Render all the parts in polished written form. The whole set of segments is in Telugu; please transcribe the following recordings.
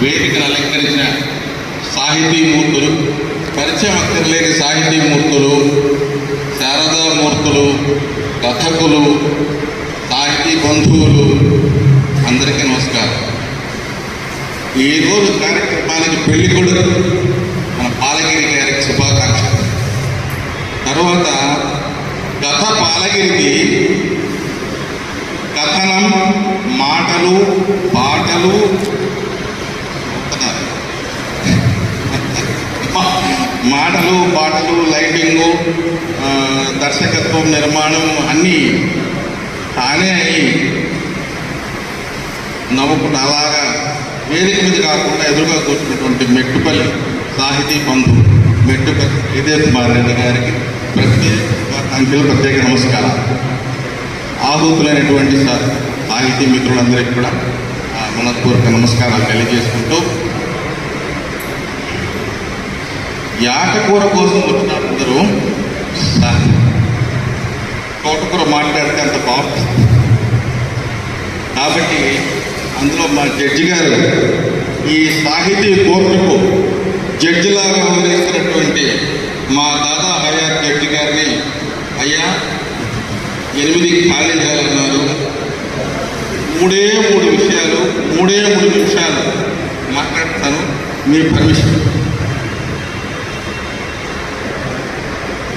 వేదికను అలంకరించిన సాహితీమూర్తులు, పరిచయం అక్కర్లేని సాహితీమూర్తులు, శారదామూర్తులు, కథకులు, సాహితీ బంధువులు అందరికీ నమస్కారం. ఈరోజు కార్యక్రమానికి పెళ్ళికొడుకు మన పాలగిరి గారికి శుభాకాంక్షలు. తర్వాత కథ పాలగిరికి కథనం, మాటలు, పాటలు, లైటింగు, దర్శకత్వం, నిర్మాణం అన్నీ తానే అయి నవ్వుకుంటూ అలాగా వేదిక మీద కాకుండా ఎదురుగా కూర్చున్నటువంటి మెట్టుపల్లి సాహితీ బంధు మెట్టుపల్లి విజయ్ కుమార్ రెడ్డి గారికి ప్రత్యేక నమస్కారం. ఆహూతులైనటువంటి సాహితీ మిత్రులందరికీ కూడా మనస్ఫూర్తిక నమస్కారాలు తెలియజేసుకుంటూ, యాటకూర కోసం వచ్చిన అందరూ తోటకూర మాట్లాడితే అంత బాగుంటుంది కాబట్టి అందులో మా జడ్జి గారు ఈ సాహితీ కోర్టుకు జడ్జిలాగా వ్యవహరిస్తున్నటువంటి మా దాదా హయాత్ జడ్జి గారిని, అయ్యా 8 ఖాళీలు ఉన్నారు, 3 విషయాలు 3 నిమిషాలు మాట్లాడతాను, మీ పర్మిషన్.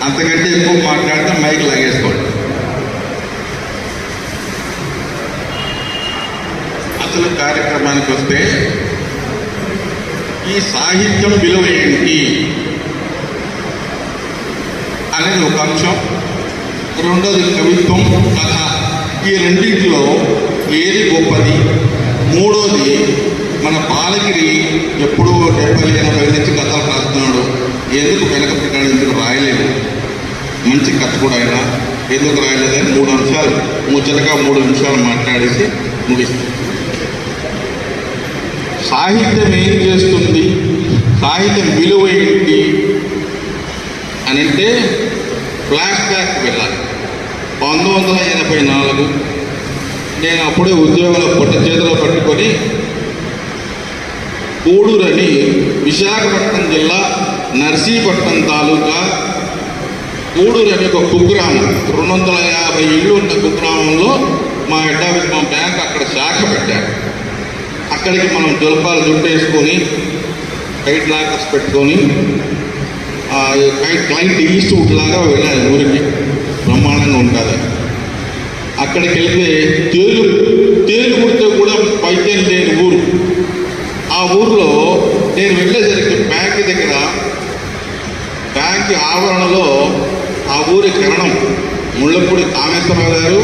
అంతకంటే ఎక్కువ మాట్లాడితే మైక్ లాగేసుకోండి. అసలు కార్యక్రమానికి వస్తే ఈ సాహిత్యం విలువ ఏంటి అనేది ఒక అంశం. రెండోది కవిత్వం, కథ. ఈ రెండింటిలో ఏది గొప్పది? మూడోది మన పాలగిరి ఎప్పుడూ 70-80 నుంచి కథలు రాస్తున్నాడు, ఎందుకు వెనకపడ్డాడు, ఎందుకు రాయలేదు, మంచి కథ కూడా అయినా ఎందుకు రాయలేదని 3 అంశాలు ముచ్చటగా 3 నిమిషాలు మాట్లాడేసి ముగిస్తుంది. సాహిత్యం ఏం చేస్తుంది, సాహిత్యం విలువ ఏంటి అని అంటే ఫ్లాష్ బ్యాక్ వెళ్ళాలి. 1984 నేను అప్పుడే ఉద్యోగంలో పొట్ట చేతిలో పట్టుకొని కూడూరని విశాఖపట్నం జిల్లా నర్సీపట్నం తాలూకా కూడూరు అనే ఒక కుగ్రామం, 250 ఇళ్ళు ఉన్న కుగ్రామంలో మా హెడ్ ఆఫీస్, మా బ్యాంక్ అక్కడ శాఖ పెట్టారు. అక్కడికి మనం జులపాలు జుట్టేసుకొని కైట్ లాకర్స్ పెట్టుకొని క్లయింట్ ఇన్స్టిట్యూట్ లాగా వెళ్ళాలి. ఊరికి బ్రహ్మాండంగా ఉంటుంది. అక్కడికి వెళ్తే తేలు కుడితే కూడా వైద్యం లేని ఊరు. ఆ ఊరిలో నేను వెళ్ళేసరికి బ్యాంక్ దగ్గర, బ్యాంక్ ఆవరణలో ఆ ఊరి కరణం ముళ్ళపూడి కామేశ్వరరావు గారు,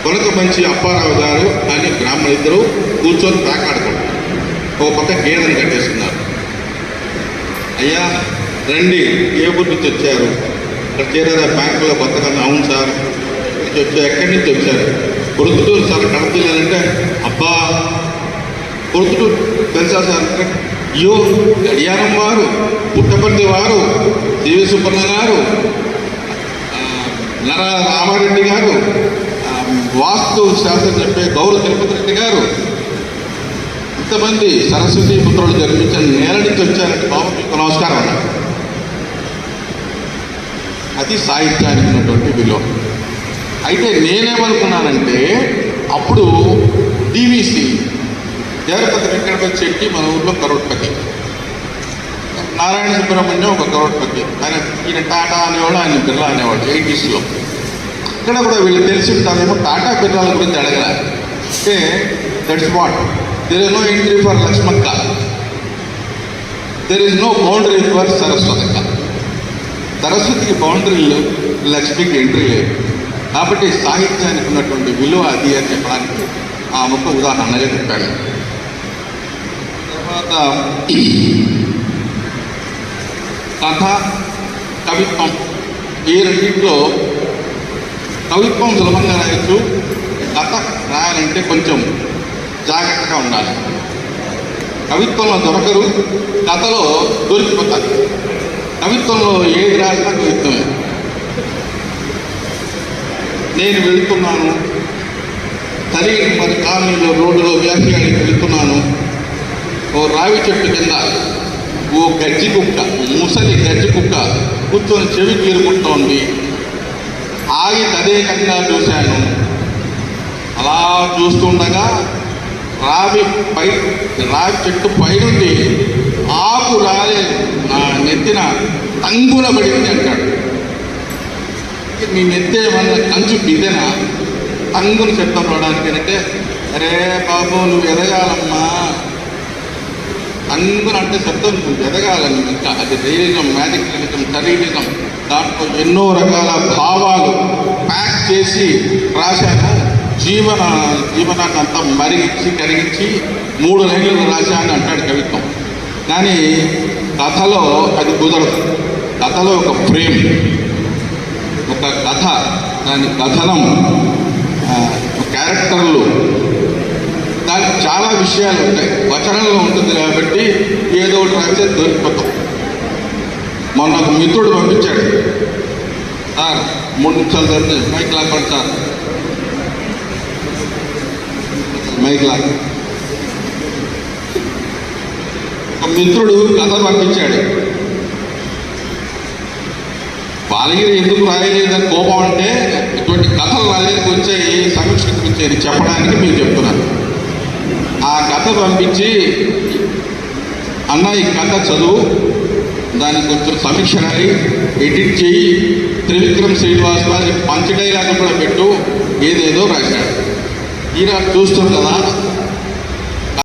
కొనక మంచి అప్పారావు గారు అని బ్రాహ్మణులు ఇద్దరు కూర్చొని పేకాడుకుంటారు. ఒక పక్క గేదెని కట్టేస్తున్నారు. అయ్యా రండి, ఏ ఊరి నుంచి వచ్చారు, ఇక్కడ చేరారా బ్యాంకులో బతకన్నా? అవును సార్, వచ్చారు. ఎక్కడి నుంచి వచ్చారు? పొరుతుటూరు సార్, కడప జిల్లాలంటే. అబ్బా పొరుతుటూరు తెలుసా సార్? అయ్యో గడియారం వారు, పుట్టపర్తి వారు, దేవి సుబ్బన్న గారు, రామారెడ్డి గారు, వాస్తు శాస్త్రం చెప్పే గౌరవ తిరుపతి రెడ్డి గారు, ఇంతమంది సరస్వతి పుత్రులు జన్మించిన నేల నుంచి వచ్చారంటే బాబు మీకు నమస్కారం అన్నారు. అది సాహిత్యానికి ఉన్నటువంటి విలువ. అయితే నేనేమనుకున్నానంటే అప్పుడు డివిసి దేవరపతి వెంకటపతి శెట్టి మన ఊళ్ళో కరోడ్పతి, నారాయణ సుబ్రహ్మణ్యం ఒక కరోడ్పతి, ఈయన టాటా అనేవాడు, ఆయన బిర్లా అనేవాడు 80sలో. అక్కడ కూడా వీళ్ళు తెలిసి ఉంటారేమో టాటా బిర్లాల గురించి అడగరా అంటే that's what, there is no entry for లక్ష్మక్క, there is no boundary for సరస్వతక్క. సరస్వతికి బౌండరీ లేవు, లక్ష్మికి ఎంట్రీ లేదు. కాబట్టి సాహిత్యానికి ఉన్నటువంటి విలువ అది అని చెప్పడానికి ఆ ఒక ఉదాహరణగా చెప్పాడు. తర్వాత కథ, కవిత్వం. ఈ రెండింటిలో కవిత్వం సులభంగా రాయొచ్చు, కథ రాయాలంటే కొంచెం జాగ్రత్తగా ఉండాలి. కవిత్వంలో దొరకరు, కథలో దొరికిపోతారు. కవిత్వంలో ఏది రాసినా కవిత్వమే. నేను వెళుతున్నాను, తల్లి మరి కాలనీలో రోడ్డులో వ్యాఖ్యానికి వెళుతున్నాను, ఓ రావి చెట్టు కింద ఓ గజ్జి కుక్క, ముసలి గజ్జి కుక్క కూర్చొని చెవి గీరుకుంటోంది. ఆగి తదేకంగా చూశాను. అలా చూస్తుండగా రావి చెట్టు పైనుండి ఆకు రాలేదు, నా నెత్తిన తంగున పడింది అంటాడు. నీ నెత్తే వల్ల కంచు బిదెన తంగుని శబ్దం పడడానికి అంటే, అరే బాబు నువ్వు ఎదగాలమ్మా, తంగునంటే శబ్దం నువ్వు ఎదగాలని. ఇంకా అది రియలిజం, మ్యాజిక్ రియలిజం, టరీలిజం, దాంట్లో ఎన్నో రకాల భావాలు ప్యాక్ చేసి రాశాను. జీవనాన్ని అంతా మరిగించి కరిగించి 3 లైన్లు రాశాను అంటాడు కవిత్వం. కానీ కథలో అది కుదరదు. కథలో ఒక ఫ్రేమ్, ఒక కథ, దాని కథనం, క్యారెక్టర్లు, దానికి చాలా విషయాలు ఉంటాయి. వచనంలో ఉంటుంది కాబట్టి ఏదో ఒకటి రాస్తే దొరికిపోతాం. మొన్న ఒక మిత్రుడు పంపించాడు, సార్ 3 నిమిషాలు జరిగింది మైక్ లాక్కోండి సార్, మైక్ లాక్. ఒక మిత్రుడు కథ పంపించాడు. బాలగిరి ఎందుకు రాయలేదని కోపం అంటే, ఇటువంటి కథలు రాయడానికి వచ్చాయి, సమీక్షకు వచ్చేది చెప్పడానికి మీకు చెప్తున్నాను. ఆ కథ పంపించి, అన్న ఈ కథ చదువు, దానికి కొంచెం సమీక్ష రాయి, ఎడిట్ చేయి, త్రివిక్రమ్ శ్రీనివాస్ వారి పంచ డైలాగ్ కూడా పెట్టు, ఏదేదో రాశాడు. ఈయన చూస్తుంది కదా,